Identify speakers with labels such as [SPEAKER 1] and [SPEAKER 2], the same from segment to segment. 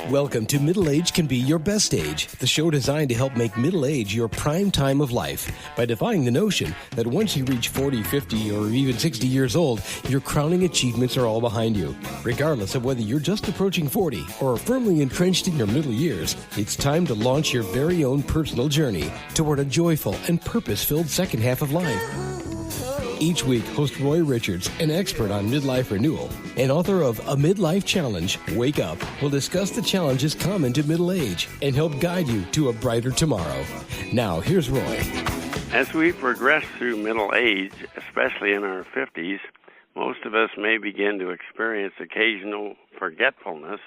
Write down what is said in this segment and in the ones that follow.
[SPEAKER 1] Welcome to Middle Age Can Be Your Best Age, the show designed to help make middle age your prime time of life by defying the notion that once you reach 40, 50, or even 60 years old, your crowning achievements are all behind you. Regardless of whether you're just approaching 40 or are firmly entrenched in your middle years, it's time to launch your very own personal journey toward a joyful and purpose-filled second half of life. Each week, host Roy Richards, an expert on midlife renewal and author of A Midlife Challenge, Wake Up, will discuss the challenges common to middle age and help guide you to a brighter tomorrow. Now, here's Roy.
[SPEAKER 2] As we progress through middle age, especially in our 50s, most of us may begin to experience occasional forgetfulness,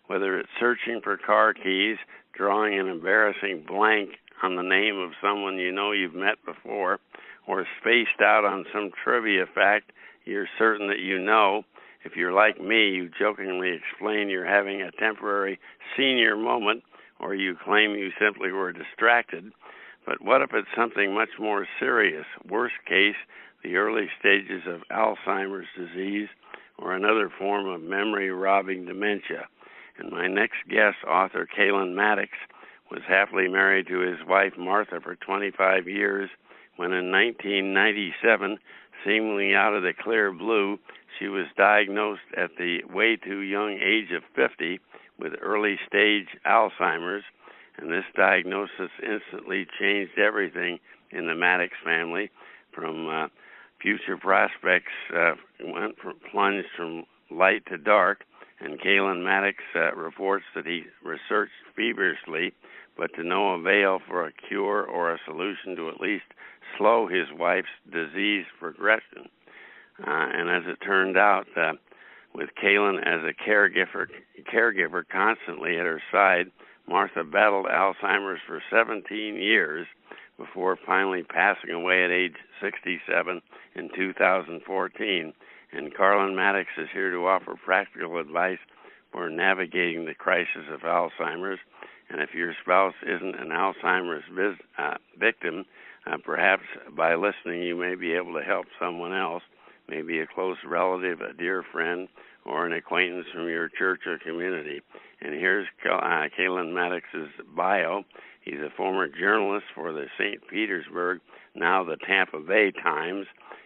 [SPEAKER 2] whether it's searching for car keys, drawing an embarrassing blank on the name of someone you know you've met before, or spaced out on some trivia fact you're certain that you know. If you're like me, you jokingly explain you're having a temporary senior moment, or you claim you simply were distracted. But what if it's something much more serious? Worst case, the early stages of Alzheimer's disease or another form of memory-robbing dementia. And my next guest, author Carlen Maddux, was happily married to his wife Martha for 25 years, when in 1997, seemingly out of the clear blue, she was diagnosed at the way too young age of 50 with early-stage Alzheimer's, and this diagnosis instantly changed everything in the Maddux family. From future prospects plunged from light to dark, and Carlen Maddux reports that he researched feverishly, but to no avail for a cure or a solution to at least slow his wife's disease progression. And as it turned out, with Carlen as a caregiver constantly at her side, Martha battled Alzheimer's for 17 years before finally passing away at age 67 in 2014. And Carlen Maddux is here to offer practical advice for navigating the crisis of Alzheimer's. And if your spouse isn't an Alzheimer's victim, perhaps by listening you may be able to help someone else, maybe a close relative, a dear friend, or an acquaintance from your church or community. And here's Carlen Maddux's bio. He's a former journalist for the St. Petersburg, now the Tampa Bay Times.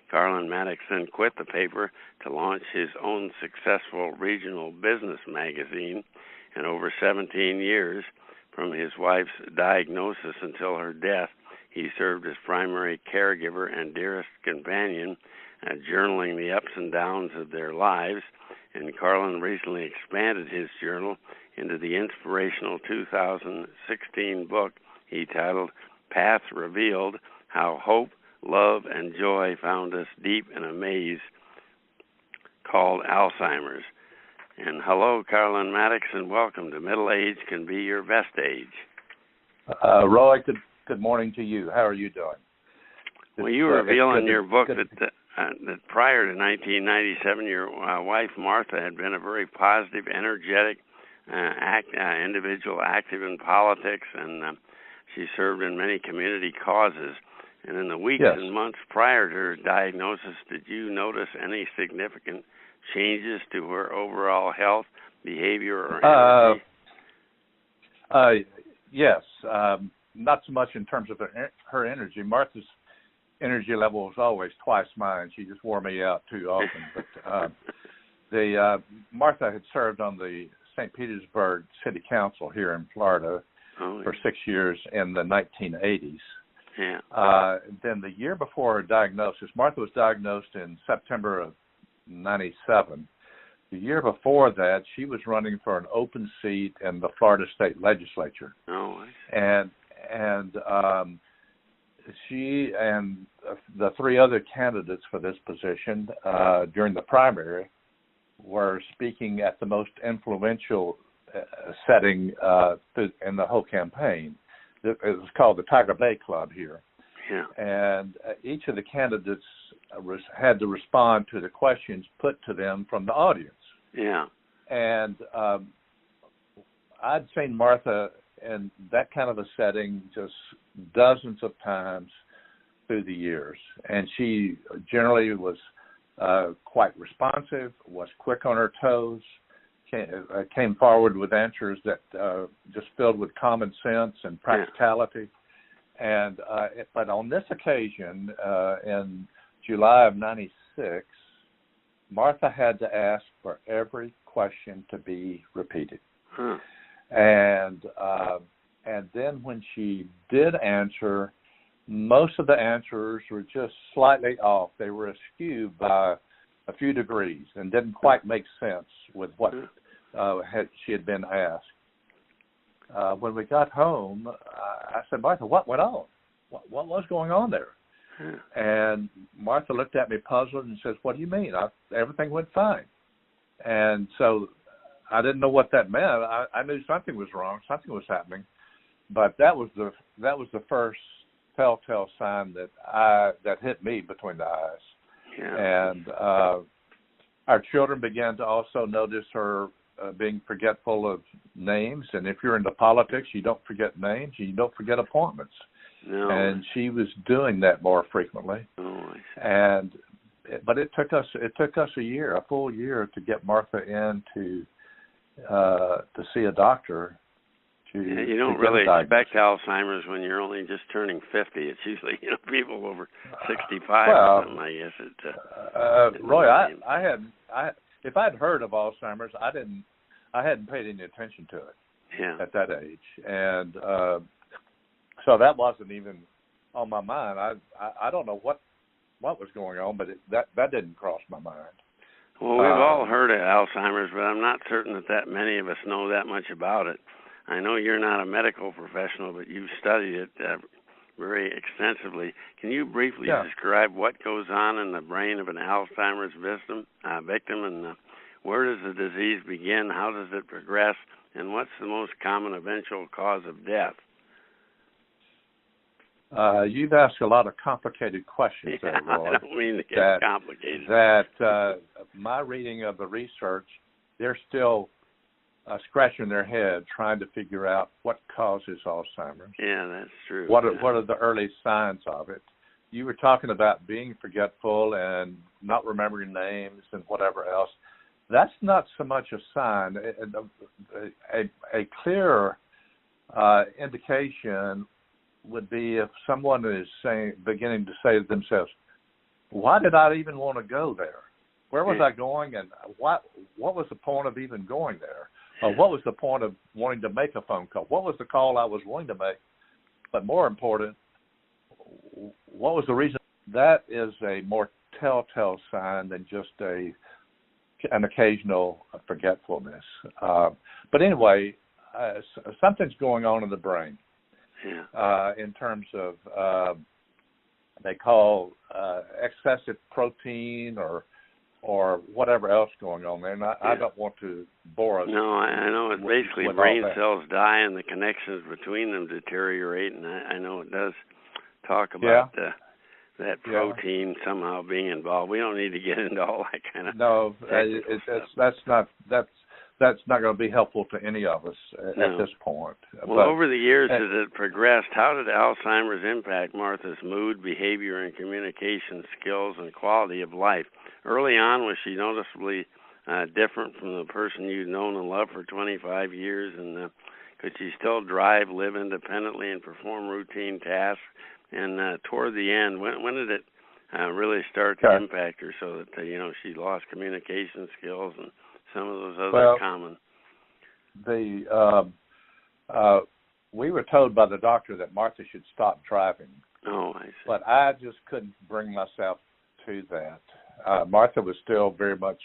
[SPEAKER 2] Carlen Maddux then quit the paper to launch his own successful regional business magazine. And over 17 years, from his wife's diagnosis until her death, he served as primary caregiver and dearest companion, journaling the ups and downs of their lives. And Carlen recently expanded his journal into the inspirational 2016 book he titled Path Revealed, How Hope, Love, and Joy Found Us Deep in a Maze, called Alzheimer's. And hello, Carlen Maddux, and welcome to Middle Age Can Be Your Best Age.
[SPEAKER 3] Roy, good morning to you. How are you doing?
[SPEAKER 2] Well, you reveal in your book that prior to 1997, your wife Martha had been a very positive, energetic individual, active in politics, and she served in many community causes. And in the weeks and months prior to her diagnosis, did you notice any significant changes to her overall health, behavior, or energy?
[SPEAKER 3] Yes. Not so much in terms of her energy. Martha's energy level was always twice mine. She just wore me out too often. But Martha had served on the St. Petersburg City Council here in Florida for 6 years in the 1980s.
[SPEAKER 2] Yeah.
[SPEAKER 3] Then the year before her diagnosis, Martha was diagnosed in September of 97. The year before that, she was running for an open seat in the Florida State Legislature.
[SPEAKER 2] Oh,
[SPEAKER 3] and she and the three other candidates for this position during the primary were speaking at the most influential setting in the whole campaign. It was called the Tiger Bay Club here.
[SPEAKER 2] Yeah.
[SPEAKER 3] And each of the candidates had to respond to the questions put to them from the audience.
[SPEAKER 2] Yeah.
[SPEAKER 3] And I'd seen Martha in that kind of a setting just dozens of times through the years. And she generally was quite responsive, was quick on her toes. came forward with answers that just filled with common sense and practicality. And but on this occasion, in July of '96, Martha had to ask for every question to be repeated. And then when she did answer, most of the answers were just slightly off. They were askew by a few degrees and didn't quite make sense with what she had been asked. When we got home, I said, Martha, what went on? What was going on there? And Martha looked at me puzzled and says, what do you mean? Everything went fine. And so I didn't know what that meant. I knew something was wrong, something was happening, but that was the first telltale sign that hit me between the eyes. And our children began to also notice her being forgetful of names. And if you're into politics, you don't forget names, you don't forget appointments. No. And she was doing that more frequently. But it took us a full year to get Martha in to see a doctor.
[SPEAKER 2] You don't really expect Alzheimer's when you're only just turning 50. It's usually people over 65 or something. I guess
[SPEAKER 3] Roy, if I'd heard of Alzheimer's, I hadn't paid any attention to it at that age, and so that wasn't even on my mind. I don't know what was going on, but that didn't cross my mind.
[SPEAKER 2] Well, we've all heard of Alzheimer's, but I'm not certain that many of us know that much about it. I know you're not a medical professional, but you've studied it very extensively. Can you briefly describe what goes on in the brain of an Alzheimer's victim, and where does the disease begin, how does it progress, and what's the most common eventual cause of death?
[SPEAKER 3] You've asked a lot of complicated questions there, Roy.
[SPEAKER 2] I don't mean to get complicated.
[SPEAKER 3] My reading of the research, they're still scratching their head trying to figure out what causes Alzheimer's.
[SPEAKER 2] Yeah, that's true.
[SPEAKER 3] What are the early signs of it? You were talking about being forgetful and not remembering names and whatever else. That's not so much a sign. A clear indication would be if someone is beginning to say to themselves, why did I even want to go there? Where was I going, and what was the point of even going there? What was the point of wanting to make a phone call? What was the call I was willing to make? But more important, what was the reason? That is a more telltale sign than just an occasional forgetfulness. But anyway, something's going on in the brain in terms of they call excessive protein or whatever else going on there. And I don't want to bore us.
[SPEAKER 2] No, I know it's basically brain cells die and the connections between them deteriorate, and I know it does talk about that protein somehow being involved. We don't need to get into all that kind of that's not going to be helpful to any of us at this point. Well, over the years as it progressed, how did Alzheimer's impact Martha's mood, behavior, and communication skills and quality of life? Early on, was she noticeably different from the person you'd known and loved for 25 years? And could she still drive, live independently, and perform routine tasks? And toward the end, when did it really start to impact her so that, she lost communication skills and some of those other common?
[SPEAKER 3] We were told by the doctor that Martha should stop driving.
[SPEAKER 2] Oh, I see.
[SPEAKER 3] But I just couldn't bring myself to that. Martha was still very much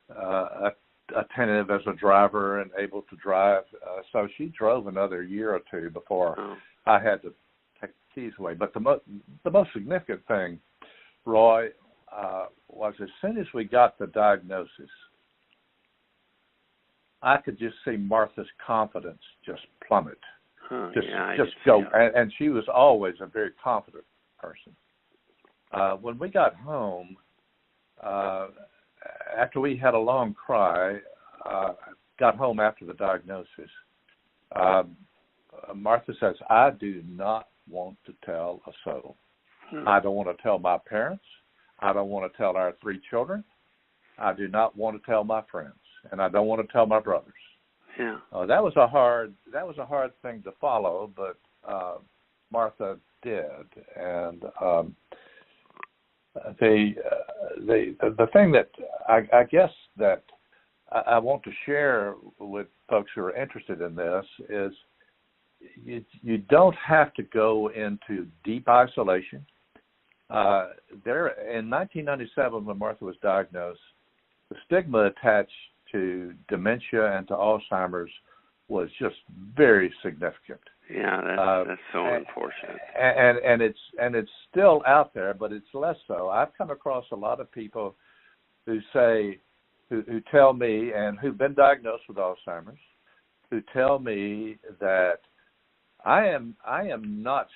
[SPEAKER 3] attentive as a driver and able to drive. So she drove another year or two before I had to take the keys away. But the most significant thing, Roy, was as soon as we got the diagnosis, I could just see Martha's confidence just plummet. Just go. And she was always a very confident person. When we got home, after we had a long cry, got home after the diagnosis, Martha says, I do not want to tell a soul. I don't want to tell my parents. I don't want to tell our 3 children. I do not want to tell my friends. and I don't want to tell my brothers.
[SPEAKER 2] Yeah.
[SPEAKER 3] That was a hard thing to follow, but Martha did, and the thing that I guess that I want to share with folks who are interested in this is you don't have to go into deep isolation. There, in 1997, when Martha was diagnosed, the stigma attached to dementia and to Alzheimer's was just very significant.
[SPEAKER 2] Yeah, that's so unfortunate.
[SPEAKER 3] And it's still out there, but it's less so. I've come across a lot of people who tell me, and who've been diagnosed with Alzheimer's, who tell me that I am not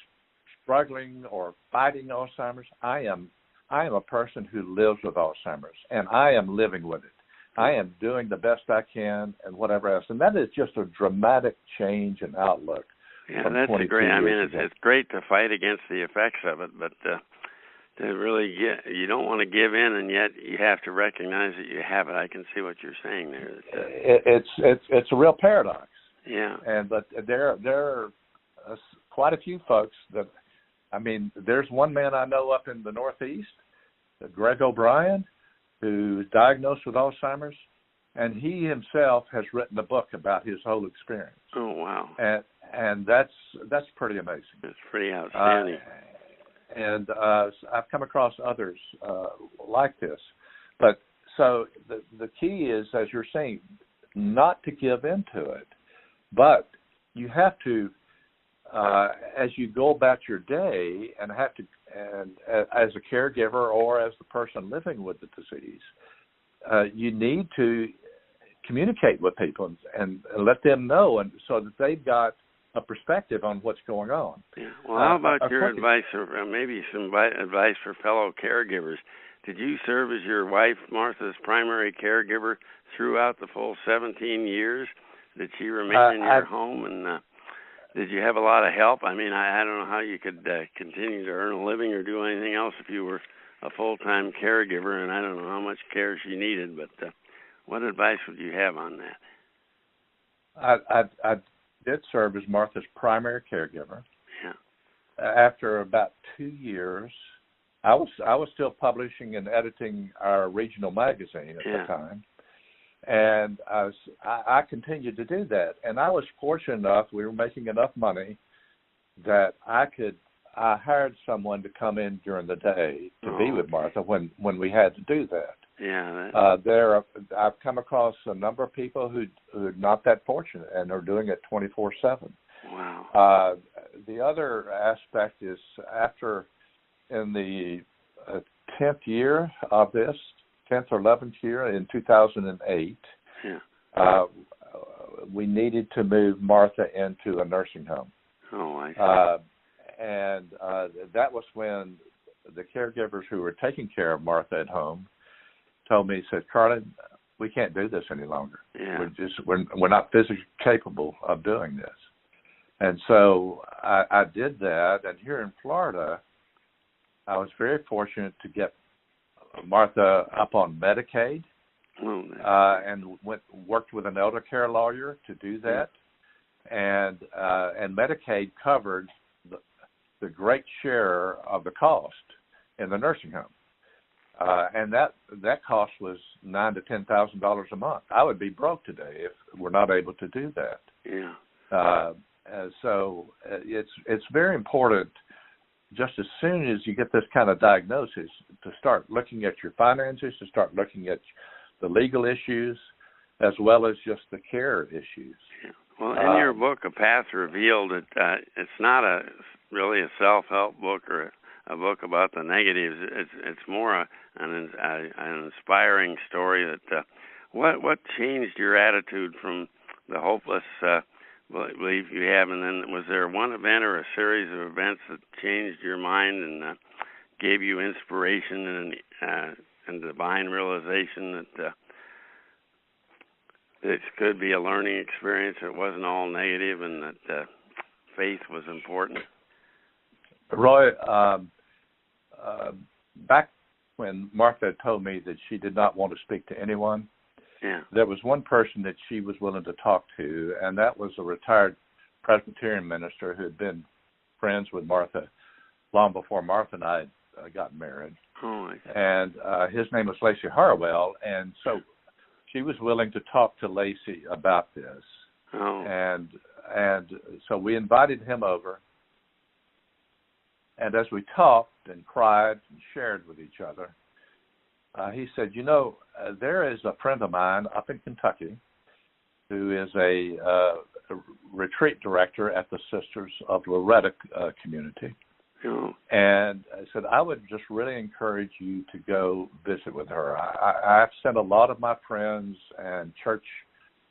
[SPEAKER 3] struggling or fighting Alzheimer's. I am a person who lives with Alzheimer's, and I am living with it. I am doing the best I can and whatever else. And that is just a dramatic change in outlook.
[SPEAKER 2] Yeah, that's great. I mean, it's great to fight against the effects of it, but to really you don't want to give in, and yet you have to recognize that you have it. I can see what you're saying there.
[SPEAKER 3] It's a real paradox.
[SPEAKER 2] Yeah.
[SPEAKER 3] But there are quite a few folks that, I mean, there's one man I know up in the Northeast, Greg O'Brien, who's diagnosed with Alzheimer's, and he himself has written a book about his whole experience.
[SPEAKER 2] Oh, wow.
[SPEAKER 3] And that's pretty amazing.
[SPEAKER 2] It's pretty outstanding.
[SPEAKER 3] And I've come across others like this. But so the key is, as you're saying, not to give into it, but you have to, as you go about your day and as a caregiver or as the person living with the disease, you need to communicate with people and let them know, and so that they've got a perspective on what's going on.
[SPEAKER 2] Yeah. Well, how about your advice, or maybe some advice for fellow caregivers? Did you serve as your wife Martha's primary caregiver throughout the full 17 years? Did she remain in your home, and did you have a lot of help? I mean, I don't know how you could continue to earn a living or do anything else if you were a full-time caregiver, and I don't know how much care she needed, but what advice would you have on that?
[SPEAKER 3] I did serve as Martha's primary caregiver.
[SPEAKER 2] Yeah.
[SPEAKER 3] After about 2 years, I was still publishing and editing our regional magazine at the time, and I continued to do that. And I was fortunate enough; we were making enough money that I hired someone to come in during the day to be with Martha when we had to do that.
[SPEAKER 2] Yeah.
[SPEAKER 3] I've come across a number of people who are not that fortunate and are doing it 24/7.
[SPEAKER 2] Wow.
[SPEAKER 3] The other aspect is in the 10th year of this, 10th or 11th year in 2008, we needed to move Martha into a nursing home.
[SPEAKER 2] Oh, I see.
[SPEAKER 3] And that was when the caregivers who were taking care of Martha at home told me, said, Carlen, we can't do this any longer.
[SPEAKER 2] Yeah.
[SPEAKER 3] We're not physically capable of doing this. And so I did that. And here in Florida, I was very fortunate to get Martha up on Medicaid, and worked with an elder care lawyer to do that. And Medicaid covered the great share of the cost in the nursing home. And that cost was $9,000 to $10,000 a month. I would be broke today if we're not able to do that.
[SPEAKER 2] Yeah.
[SPEAKER 3] So it's very important, just as soon as you get this kind of diagnosis, to start looking at your finances, to start looking at the legal issues, as well as just the care issues.
[SPEAKER 2] Yeah. Well, in your book, A Path Revealed, it's not really a self-help book or a book about the negatives. It's more an inspiring story. That what changed your attitude from the hopeless belief you have, and then was there one event or a series of events that changed your mind and gave you inspiration and divine realization that this could be a learning experience? It wasn't all negative, and that faith was important.
[SPEAKER 3] Roy, back when Martha told me that she did not want to speak to anyone, there was one person that she was willing to talk to, and that was a retired Presbyterian minister who had been friends with Martha long before Martha and I got married.
[SPEAKER 2] Oh,
[SPEAKER 3] and his name was Lacey Harwell, and so she was willing to talk to Lacey about this.
[SPEAKER 2] Oh.
[SPEAKER 3] And so we invited him over, and as we talked and cried and shared with each other, he said, there is a friend of mine up in Kentucky who is a retreat director at the Sisters of Loretta community.
[SPEAKER 2] Oh.
[SPEAKER 3] And I said, I would just really encourage you to go visit with her. I've sent a lot of my friends and church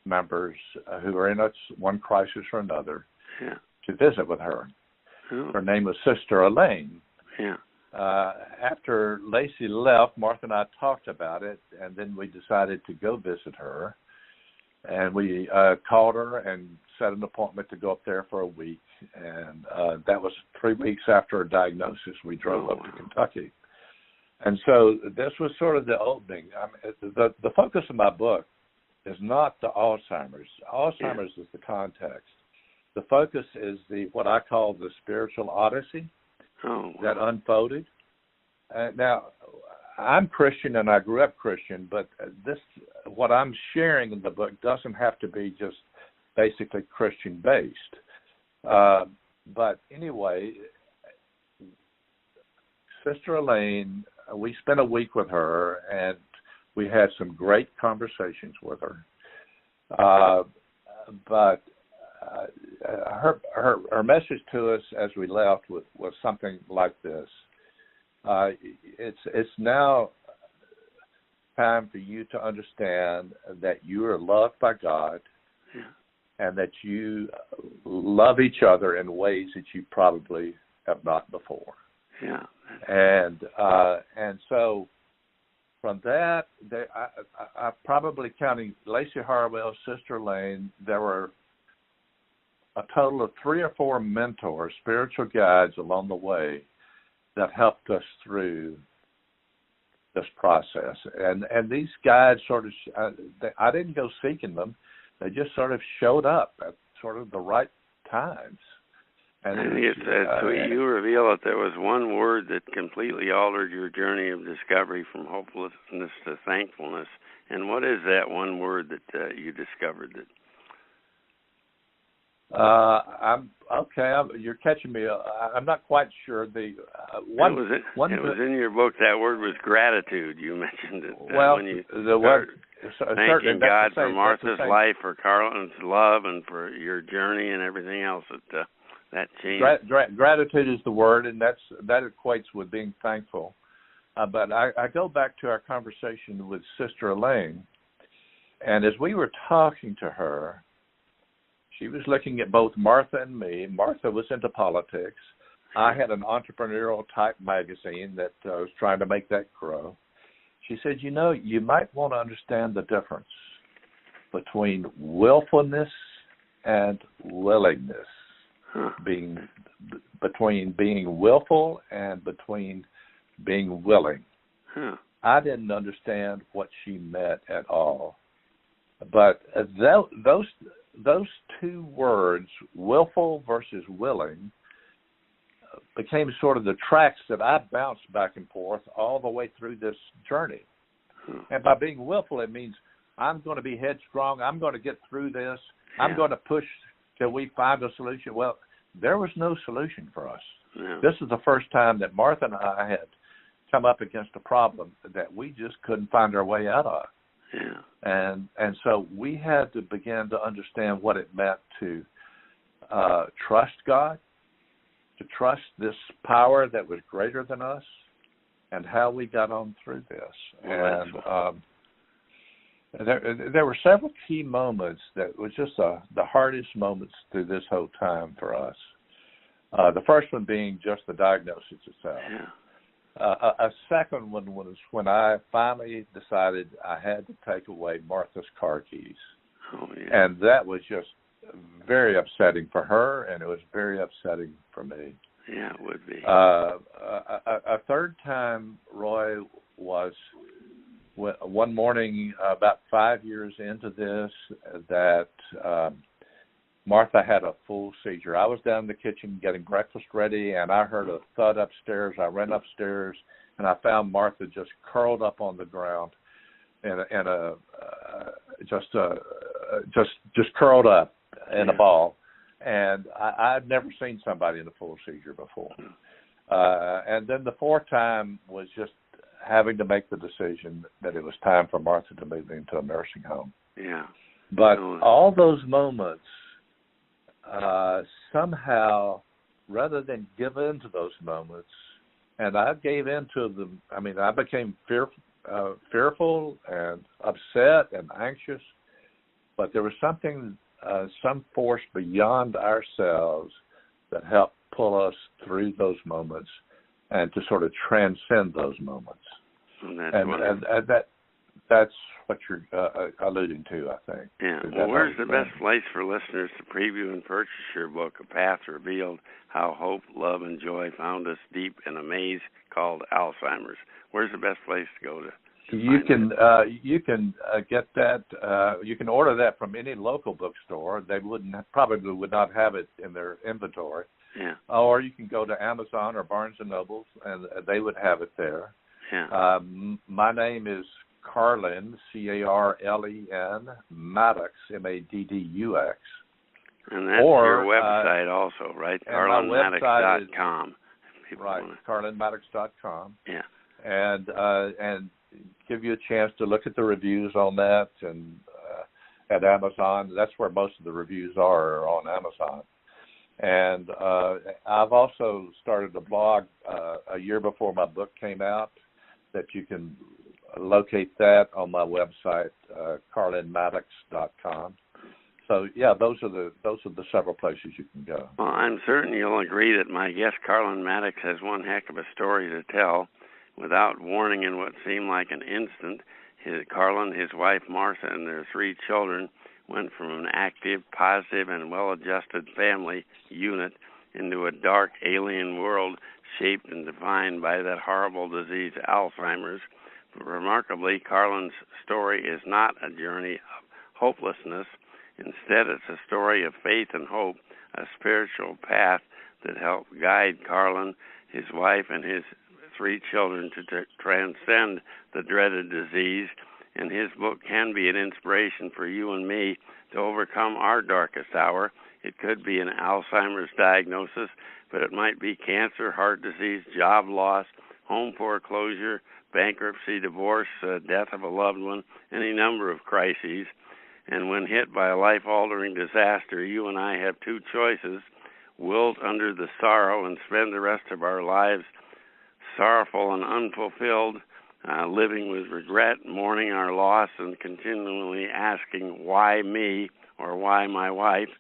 [SPEAKER 3] members who are in one crisis or another to visit with her.
[SPEAKER 2] Oh.
[SPEAKER 3] Her name was Sister Elaine.
[SPEAKER 2] Yeah.
[SPEAKER 3] After Lacey left, Martha and I talked about it, and then we decided to go visit her. And we called her and set an appointment to go up there for a week. And that was 3 weeks after her diagnosis. We drove up to Kentucky. And so this was sort of the opening. I mean, the focus of my book is not the Alzheimer's. Alzheimer's is the context. The focus is what I call the spiritual odyssey that unfolded. Now, I'm Christian and I grew up Christian, but what I'm sharing in the book doesn't have to be just basically Christian based. But anyway, Sister Elaine, we spent a week with her and we had some great conversations with her. But her message to us as we left was something like this. It's now time for you to understand that you are loved by God and that you love each other in ways that you probably have not before.
[SPEAKER 2] Yeah.
[SPEAKER 3] And so from that, I probably counting Lacey Harwell, Sister Elaine, there were a total of 3 or 4 mentors, spiritual guides along the way that helped us through this process. And these guides sort of, I didn't go seeking them. They just sort of showed up at sort of the right times. And
[SPEAKER 2] it's sweet. You reveal that there was one word that completely altered your journey of discovery from hopelessness to thankfulness. And what is that one word that you discovered? You're catching me. I'm not quite sure. It was in your book. That word was gratitude. You mentioned it. When you thanking God for Martha's life, for Carlen's love, and for your journey and everything else that changed.
[SPEAKER 3] Gratitude is the word, and that equates with being thankful. But I go back to our conversation with Sister Elaine, and as we were talking to her, she was looking at both Martha and me. Martha was into politics. I had an entrepreneurial type magazine that was trying to make that grow. She said, you might want to understand the difference between willfulness and willingness, between being willful and between being willing. I didn't understand what she meant at all. But those 2 words, willful versus willing, became sort of the tracks that I bounced back and forth all the way through this journey. And by being willful, it means I'm going to be headstrong. I'm going to get through this. I'm going to push till we find a solution. Well, there was no solution for us. Yeah. This is the first time that Martha and I had come up against a problem that we just couldn't find our way out of. Yeah. And so we had to begin to understand what it meant to trust God, to trust this power that was greater than us, and how we got on through this. And there were several key moments that was just the hardest moments through this whole time for us. The first one being just the diagnosis itself. Yeah. A second one was when I finally decided I had to take away Martha's car keys. Oh, yeah. And that was just very upsetting for her, and it was very upsetting for me.
[SPEAKER 2] Yeah, it would be.
[SPEAKER 3] A third time, Roy, was one morning, about 5 years into this, that Martha had a full seizure. I was down in the kitchen getting breakfast ready, and I heard a thud upstairs. I ran upstairs, and I found Martha just curled up on the ground, just curled up in a ball. And I'd never seen somebody in a full seizure before. And then the fourth time was just having to make the decision that it was time for Martha to move into a nursing home.
[SPEAKER 2] Yeah.
[SPEAKER 3] But all those moments, somehow, rather than give in to those moments, and I gave in to them. I mean, I became fearful and upset and anxious, but there was something, some force beyond ourselves that helped pull us through those moments and to sort of transcend those moments. And that's what you're alluding to, I think.
[SPEAKER 2] Yeah. Well, where's the best place for listeners to preview and purchase your book, A Path Revealed, How Hope, Love, and Joy Found Us Deep in a Maze Called Alzheimer's? Where's the best place to go to? You can
[SPEAKER 3] get that. You can order that from any local bookstore. They probably would not have it in their inventory.
[SPEAKER 2] Yeah.
[SPEAKER 3] Or you can go to Amazon or Barnes and Nobles, and they would have it there.
[SPEAKER 2] Yeah.
[SPEAKER 3] My name is Carlen, Carlen Maddux, Maddux.
[SPEAKER 2] And that's your website also, right? CarlenMaddux.com.
[SPEAKER 3] Right, CarlenMaddux.com.
[SPEAKER 2] Yeah.
[SPEAKER 3] And give you a chance to look at the reviews on that, and at Amazon. That's where most of the reviews are on Amazon. And I've also started a blog a year before my book came out that you can locate that on my website, CarlenMaddux.com. So yeah, those are the several places you can go.
[SPEAKER 2] Well, I'm certain you'll agree that my guest Carlen Maddux has one heck of a story to tell. Without warning, in what seemed like an instant, Carlen, his wife Martha, and their 3 children went from an active, positive, and well-adjusted family unit into a dark, alien world shaped and defined by that horrible disease, Alzheimer's. But remarkably, Carlen's story is not a journey of hopelessness. Instead, it's a story of faith and hope, a spiritual path that helped guide Carlen, his wife, and his 3 children to transcend the dreaded disease. And his book can be an inspiration for you and me to overcome our darkest hour. It could be an Alzheimer's diagnosis, but it might be cancer, heart disease, job loss, home foreclosure, bankruptcy, divorce, death of a loved one, any number of crises. And when hit by a life-altering disaster, you and I have 2 choices: wilt under the sorrow and spend the rest of our lives sorrowful and unfulfilled, living with regret, mourning our loss, and continually asking, why me, or why my wife,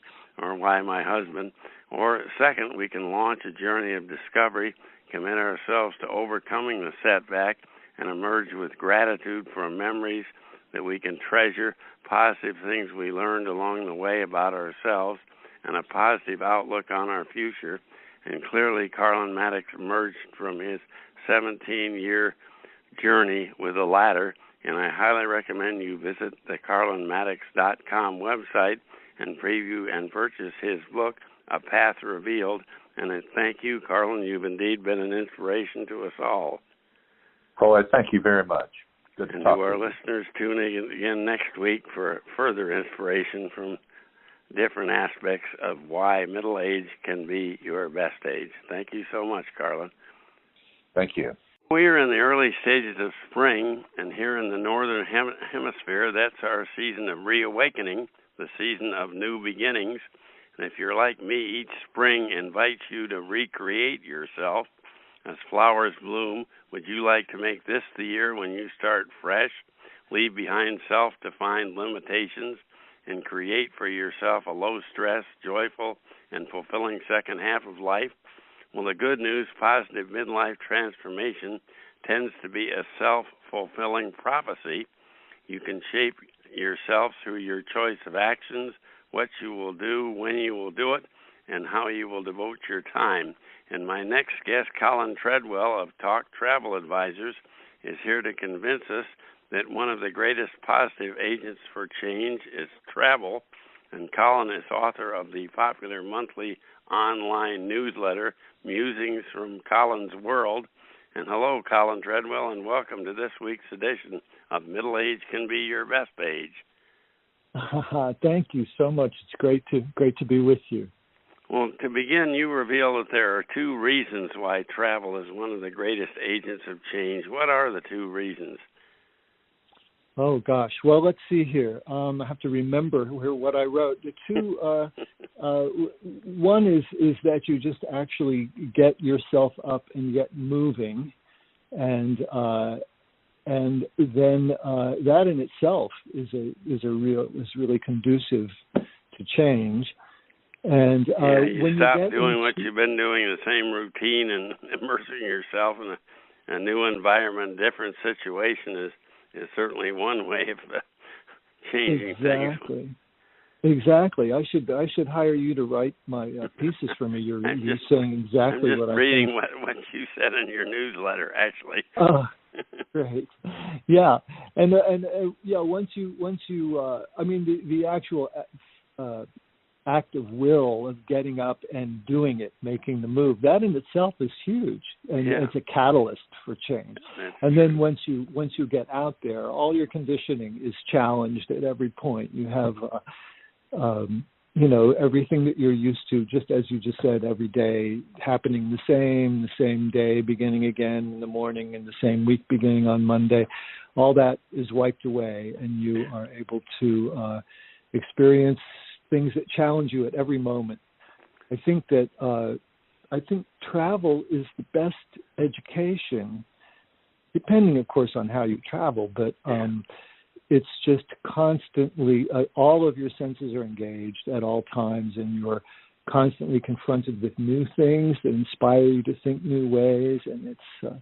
[SPEAKER 2] or why my husband. Or second, we can launch a journey of discovery, commit ourselves to overcoming the setback, and emerge with gratitude for memories that we can treasure, positive things we learned along the way about ourselves, and a positive outlook on our future. And clearly, Carlen Maddux emerged from his 17-year journey with a ladder, and I highly recommend you visit the CarlenMaddux.com website and preview and purchase his book, A Path Revealed. And thank you, Carlen. You've indeed been an inspiration to us all.
[SPEAKER 3] Oh, thank you very much. Good to talk
[SPEAKER 2] to our listeners, tune in again next week for further inspiration from different aspects of why middle age can be your best age. Thank you so much, Carlen.
[SPEAKER 3] Thank you.
[SPEAKER 2] We are in the early stages of spring, and here in the northern hemisphere, that's our season of reawakening, the season of new beginnings. And if you're like me, each spring invites you to recreate yourself. As flowers bloom, would you like to make this the year when you start fresh, leave behind self-defined limitations, and create for yourself a low-stress, joyful, and fulfilling second half of life? Well, the good news, positive midlife transformation tends to be a self-fulfilling prophecy. You can shape yourself through your choice of actions, what you will do, when you will do it, and how you will devote your time. And my next guest, Colin Treadwell of Talk Travel Advisors, is here to convince us that one of the greatest positive agents for change is travel, and Carlen is author of the popular monthly online newsletter, Musings from Carlen's World. And hello, Carlen Treadwell, and welcome to this week's edition of Middle Age Can Be Your Best Age.
[SPEAKER 4] Thank you so much. It's great to be with you.
[SPEAKER 2] Well, to begin, you reveal that there are two reasons why travel is one of the greatest agents of change. What are the two reasons?
[SPEAKER 4] Oh, gosh. Well, let's see here. I have to remember what I wrote. The two, one is that you just actually get yourself up and get moving, and then that in itself is really conducive to change. And
[SPEAKER 2] you stop doing what you've been doing, the same routine, and immersing yourself in a new environment, different situation is certainly one way of changing things.
[SPEAKER 4] Exactly. I should hire you to write my pieces for me. You're saying exactly what I think. I'm just
[SPEAKER 2] reading what you said in your newsletter, actually.
[SPEAKER 4] Great. Yeah, and once you I mean the actual act of will of getting up and doing it, making the move, that in itself is huge, and it's a catalyst for change. And then once you get out there, all your conditioning is challenged at every point. You have everything that you're used to, just as you just said, every day happening the same day, beginning again in the morning, and the same week beginning on Monday. All that is wiped away, and you are able to experience things that challenge you at every moment. I think travel is the best education, depending, of course, on how you travel, but it's just constantly, all of your senses are engaged at all times, and you're constantly confronted with new things that inspire you to think new ways, and it's...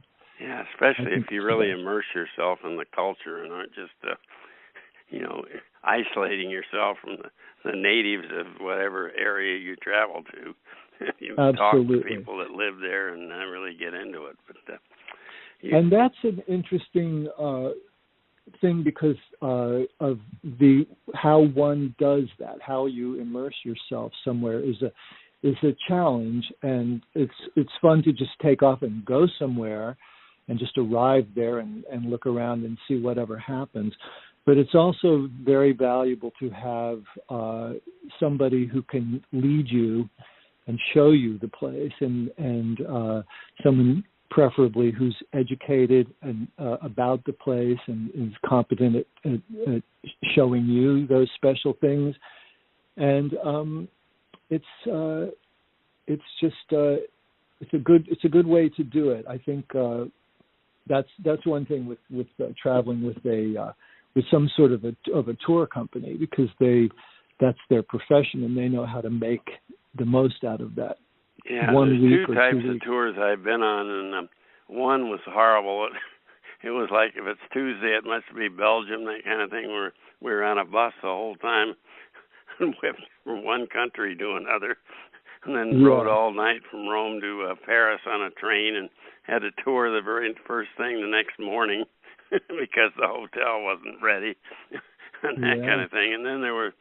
[SPEAKER 2] especially if you really immerse yourself in the culture and aren't just, isolating yourself from the natives of whatever area you travel to. You talk to people that live there and really get into it. But
[SPEAKER 4] and that's an interesting thing because of how one does that, how you immerse yourself somewhere is a challenge, and it's fun to just take off and go somewhere and just arrive there and look around and see whatever happens. But it's also very valuable to have somebody who can lead you and show you the place, and someone preferably who's educated and about the place and is competent at showing you those special things. And it's a good way to do it. I think that's one thing with traveling with some sort of a tour company, because that's their profession and they know how to make the most out of that.
[SPEAKER 2] Yeah, there's two types of tours I've been on, and one was horrible. It was like, if it's Tuesday, it must be Belgium, that kind of thing, where we were on a bus the whole time and whipped from one country to another, and then rode all night from Rome to Paris on a train, and had to tour the very first thing the next morning because the hotel wasn't ready and that kind of thing. And then there were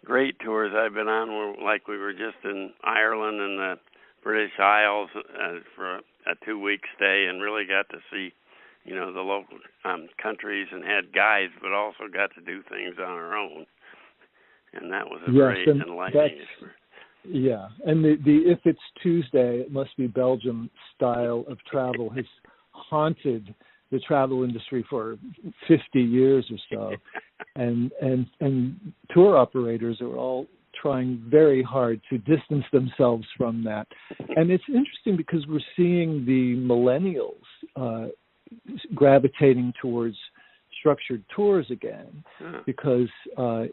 [SPEAKER 2] great tours I've been on where, like, we were just in Ireland and the British Isles for a 2-week stay, and really got to see, the local countries, and had guides, but also got to do things on our own. And that was a very enlightening experience.
[SPEAKER 4] Yeah, and the if it's Tuesday, it must be Belgium style of travel has haunted the travel industry for 50 years or so, and tour operators are all trying very hard to distance themselves from that. And it's interesting because we're seeing the millennials gravitating towards structured tours again, because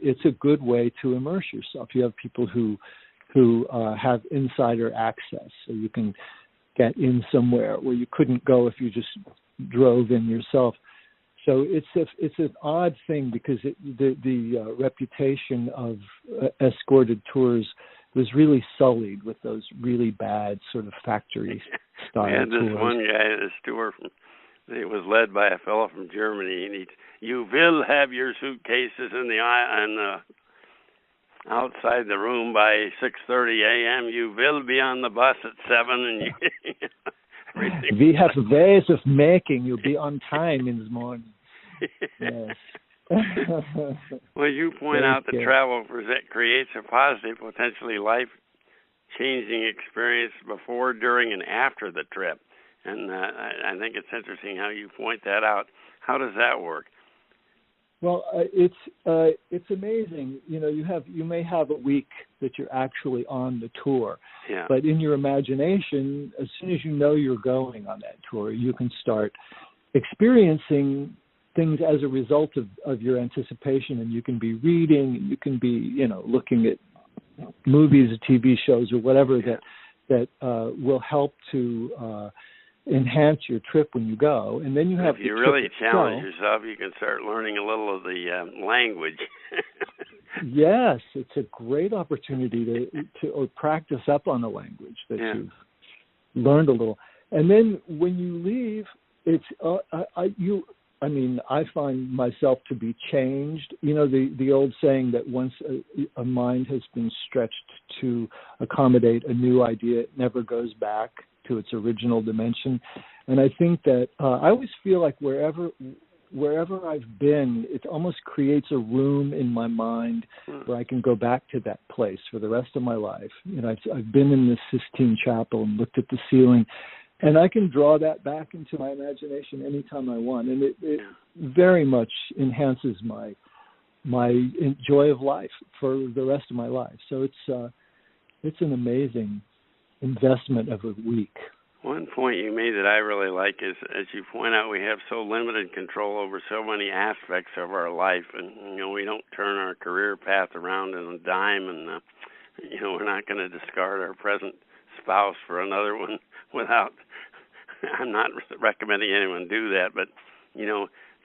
[SPEAKER 4] it's a good way to immerse yourself. You have people who have insider access, so you can get in somewhere where you couldn't go if you just drove in yourself. So it's an odd thing, because the reputation of escorted tours was really sullied with those really bad sort of factory style tours.
[SPEAKER 2] We had this one guy at a tour from It was led by a fellow from Germany, and you will have your suitcases in the outside the room by 6:30 a.m. You will be on the bus at 7, and everything.
[SPEAKER 4] We have ways of making you be on time in the morning. Yes.
[SPEAKER 2] Well, you point out that travel creates a positive, potentially life-changing experience before, during, and after the trip. And I think it's interesting how you point that out. How does that work?
[SPEAKER 4] Well, it's amazing. You may have a week that you're actually on the tour, but in your imagination, as soon as you know you're going on that tour, you can start experiencing things as a result of your anticipation, and you can be reading, and you can be looking at movies or TV shows or whatever that will help to enhance your trip when you go. And then you have,
[SPEAKER 2] if you really challenge yourself, you can start learning a little of the language.
[SPEAKER 4] Yes, it's a great opportunity to practice up on the language that you've learned a little. And then when you leave, it's I find myself to be changed. The old saying that once a mind has been stretched to accommodate a new idea, it never goes back to its original dimension. And I think that I always feel like wherever I've been, it almost creates a room in my mind where I can go back to that place for the rest of my life. I've been in the Sistine Chapel and looked at the ceiling, and I can draw that back into my imagination anytime I want, and it very much enhances my joy of life for the rest of my life. So it's an amazing investment of a week.
[SPEAKER 2] One point you made that I really like is, as you point out, we have so limited control over so many aspects of our life, and we don't turn our career path around in a dime, and we're not going to discard our present spouse for another one without. I'm not recommending anyone do that, but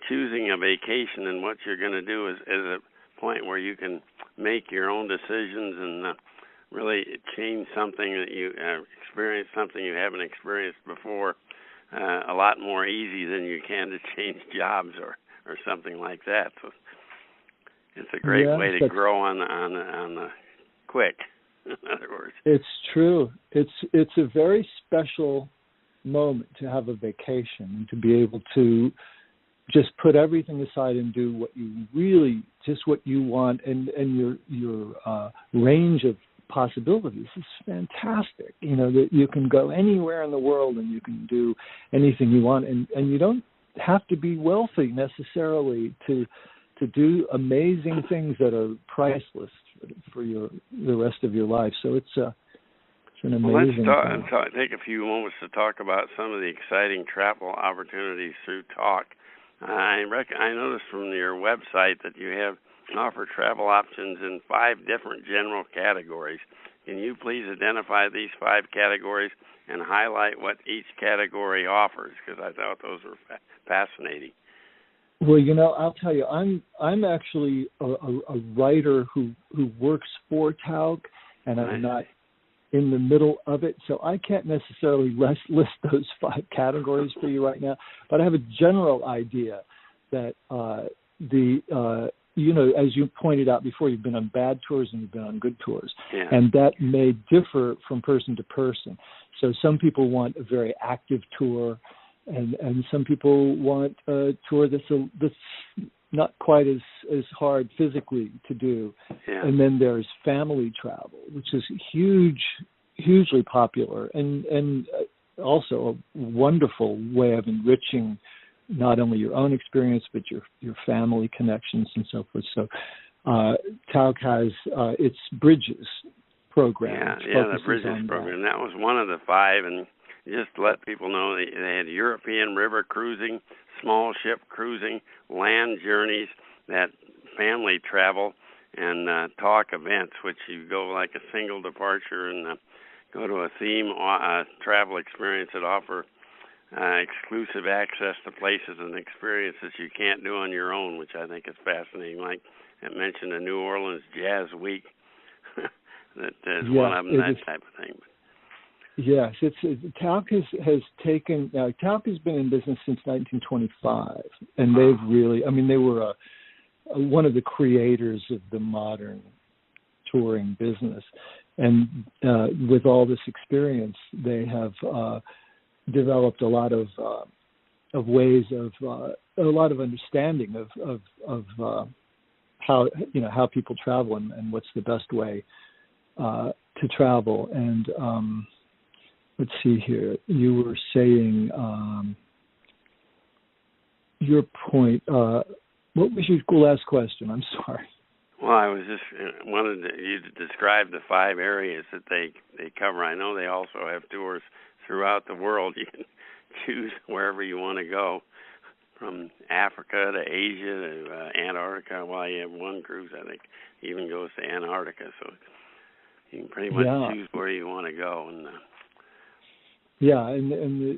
[SPEAKER 2] choosing a vacation and what you're going to do is a point where you can make your own decisions and really change something that you experience, something you haven't experienced before, a lot more easy than you can to change jobs or something like that. So it's a great way to grow on the quick. In other words,
[SPEAKER 4] it's true. It's a very special moment to have a vacation and to be able to just put everything aside and do what you want, and your range of possibilities is fantastic. That you can go anywhere in the world and you can do anything you want, and you don't have to be wealthy necessarily to do amazing things that are priceless for the rest of your life. So it's an amazing.
[SPEAKER 2] Well, let's take a few moments to talk about some of the exciting travel opportunities through talk. I noticed from your website that you offer travel options in 5 different general categories. Can you please identify these 5 categories and highlight what each category offers? Because I thought those were fascinating.
[SPEAKER 4] Well, I'll tell you, I'm actually a writer who works for Talc, and I'm not in the middle of it, so I can't necessarily list those 5 categories for you right now. But I have a general idea that as you pointed out before, you've been on bad tours and you've been on good tours, and that may differ from person to person. So some people want a very active tour, and some people want a tour that's not quite as hard physically to do. Yeah. And then there's family travel, which is hugely popular, and also a wonderful way of enriching not only your own experience, but your family connections and so forth. So Talc has its Bridges program.
[SPEAKER 2] The Bridges program. That was one of the 5, and just to let people know, they had European river cruising, small ship cruising, land journeys, that family travel, and talk events, which you go like a single departure and go to a theme travel experience that offer exclusive access to places and experiences you can't do on your own, which I think is fascinating. Like I mentioned, the New Orleans Jazz Week, that is one of them, that type of thing.
[SPEAKER 4] Yes, Talc has taken. Talc has been in business since 1925, and they've really. I mean, they were one of the creators of the modern touring business, and with all this experience, they have developed a lot of ways of a lot of understanding of how people travel and what's the best way to travel. And let's see here. You were saying your point. What was your last question? I'm sorry.
[SPEAKER 2] Well, I was just wanted you to describe the 5 areas that they cover. I know they also have tours throughout the world. You can choose wherever you want to go, from Africa to Asia to Antarctica. Well, you have one cruise, I think, even goes to Antarctica. So you can pretty much choose where you want to go. And
[SPEAKER 4] and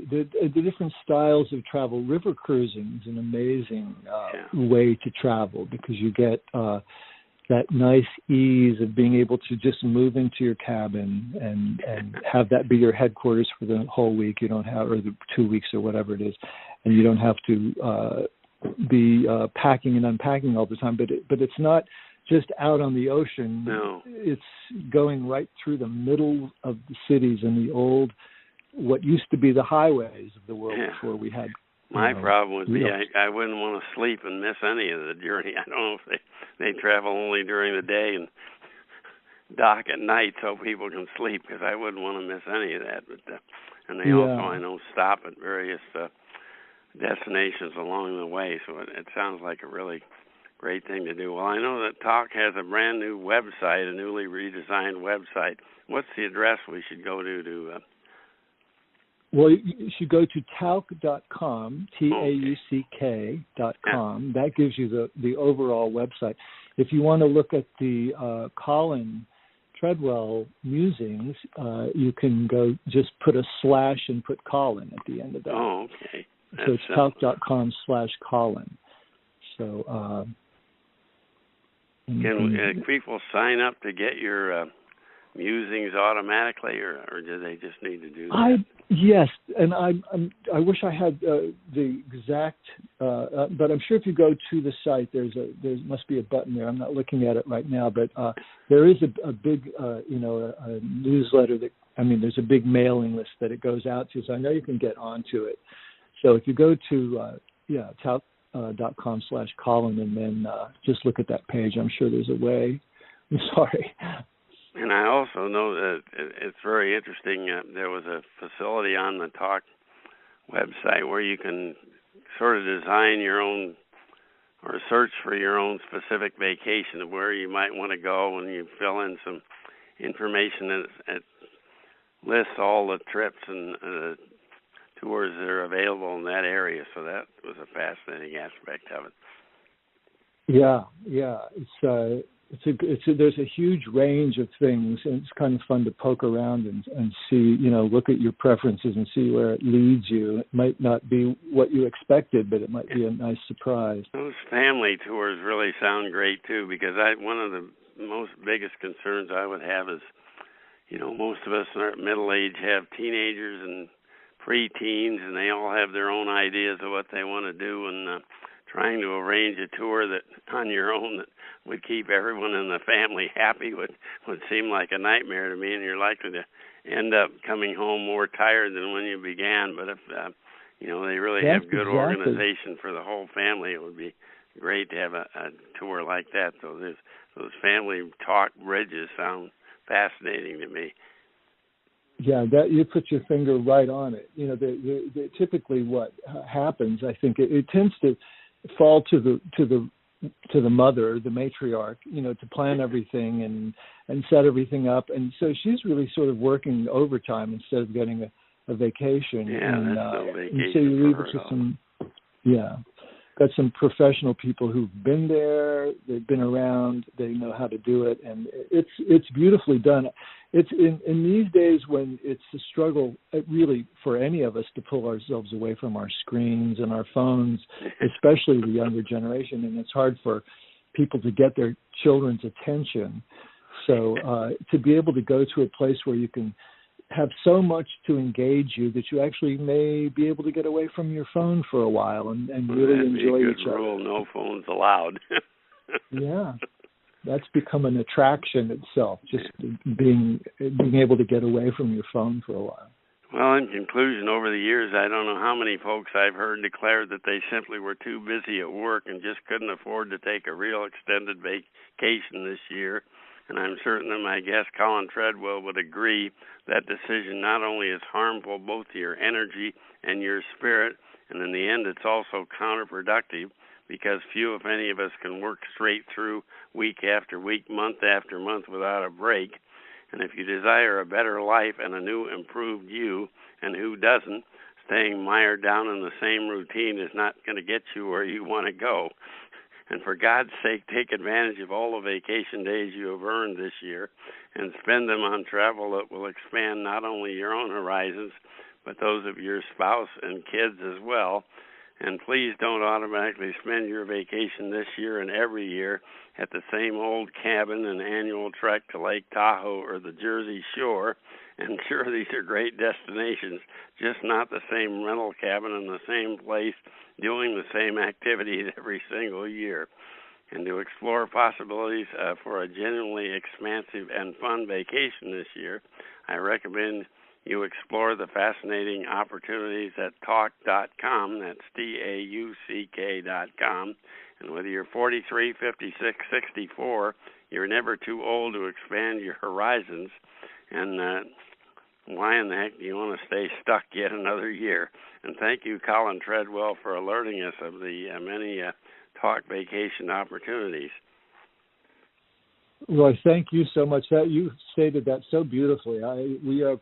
[SPEAKER 4] the different styles of travel. River cruising is an amazing way to travel, because you get that nice ease of being able to just move into your cabin and have that be your headquarters for the whole week. You don't have, or the 2 weeks or whatever it is, and you don't have to be packing and unpacking all the time. But it's not just out on the ocean.
[SPEAKER 2] No.
[SPEAKER 4] It's going right through the middle of the cities and the old, what used to be the highways of the world before we had.
[SPEAKER 2] My problem would be I wouldn't want to sleep and miss any of the journey. I don't know if they travel only during the day and dock at night so people can sleep, because I wouldn't want to miss any of that. But and they also, I know, stop at various destinations along the way. So it sounds like a really great thing to do. Well, I know that Talc has a brand new website, a newly redesigned website. What's the address we should go to?
[SPEAKER 4] Well, you should go to talc.com, TAUCK.com. That gives you the overall website. If you want to look at the Colin Treadwell musings, you can go just put a slash and put Colin at the end of that.
[SPEAKER 2] Oh, okay.
[SPEAKER 4] So it's talc.com/Colin. So
[SPEAKER 2] can people sign up to get your musings automatically, or do they just need to do that?
[SPEAKER 4] Yes, and I wish I had the exact, but I'm sure if you go to the site, there must be a button there. I'm not looking at it right now, but there is a big, a newsletter there's a big mailing list that it goes out to. So I know you can get onto it. So if you go to talc.com/Colin and then just look at that page, I'm sure there's a way. I'm sorry.
[SPEAKER 2] And I also know that it's very interesting. There was a facility on the Talc website where you can sort of design your own or search for your own specific vacation of where you might want to go, and you fill in some information and it lists all the trips and tours that are available in that area. So that was a fascinating aspect of it.
[SPEAKER 4] Yeah, there's a huge range of things, and it's kind of fun to poke around and see, look at your preferences and see where it leads you. It might not be what you expected, but it might be a nice surprise.
[SPEAKER 2] Those family tours really sound great too, because one of the most biggest concerns I would have is, most of us in our middle age have teenagers and pre-teens, and they all have their own ideas of what they want to do, and trying to arrange a tour that on your own that would keep everyone in the family happy would seem like a nightmare to me, and you're likely to end up coming home more tired than when you began. But if they really have good organization for the whole family, it would be great to have a tour like that. So those family talk bridges sound fascinating to me.
[SPEAKER 4] Yeah, that you put your finger right on it. Typically what happens, I think, it tends to fall to the mother, the matriarch, to plan everything and set everything up, and so she's really sort of working overtime instead of getting a vacation.
[SPEAKER 2] Yeah,
[SPEAKER 4] and,
[SPEAKER 2] that's no vacation.
[SPEAKER 4] And so you leave it to got some professional people who've been there, they've been around, they know how to do it, and it's beautifully done. It's in these days when it's a struggle, really, for any of us to pull ourselves away from our screens and our phones, especially the younger generation, and it's hard for people to get their children's attention. So to be able to go to a place where you can have so much to engage you that you actually may be able to get away from your phone for a while and really enjoy each other.
[SPEAKER 2] Rule, no phones allowed.
[SPEAKER 4] Yeah, that's become an attraction itself, just being able to get away from your phone for a while.
[SPEAKER 2] Well, in conclusion, over the years, I don't know how many folks I've heard declare that they simply were too busy at work and just couldn't afford to take a real extended vacation this year. And I'm certain that my guest, Carlen Treadwell, would agree that decision not only is harmful both to your energy and your spirit, and in the end it's also counterproductive because few, if any of us, can work straight through week after week, month after month without a break. And if you desire a better life and a new, improved you, and who doesn't, staying mired down in the same routine is not going to get you where you want to go. And for God's sake, take advantage of all the vacation days you have earned this year and spend them on travel that will expand not only your own horizons, but those of your spouse and kids as well. And please don't automatically spend your vacation this year and every year at the same old cabin and annual trek to Lake Tahoe or the Jersey Shore. And sure, these are great destinations, just not the same rental cabin in the same place doing the same activities every single year. And to explore possibilities for a genuinely expansive and fun vacation this year, I recommend you explore the fascinating opportunities at talk.com. That's TAUCK.com. And whether you're 43, 56, 64, you're never too old to expand your horizons. And why in the heck do you want to stay stuck yet another year? And thank you, Carlen Treadwell, for alerting us of the many talk vacation opportunities.
[SPEAKER 4] Roy, thank you so much. That you stated that so beautifully. We are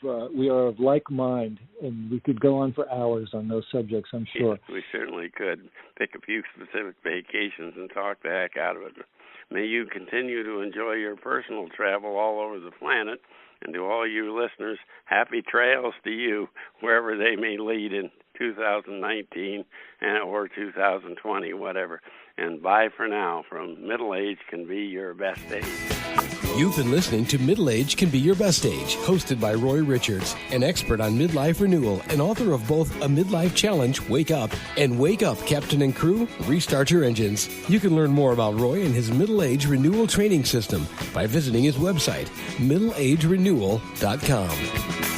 [SPEAKER 4] of like mind, and we could go on for hours on those subjects, I'm sure.
[SPEAKER 2] Yeah, we certainly could pick a few specific vacations and talk the heck out of it. May you continue to enjoy your personal travel all over the planet, and to all you listeners, happy trails to you, wherever they may lead in 2019 or 2020, whatever. And bye for now from Middle Age Can Be Your Best Age.
[SPEAKER 1] You've been listening to Middle Age Can Be Your Best Age, hosted by Roy Richards, an expert on midlife renewal and author of both A Midlife Challenge, Wake Up, and Wake Up, Captain and Crew, Restart Your Engines. You can learn more about Roy and his Middle Age Renewal Training System by visiting his website, middleagerenewal.com.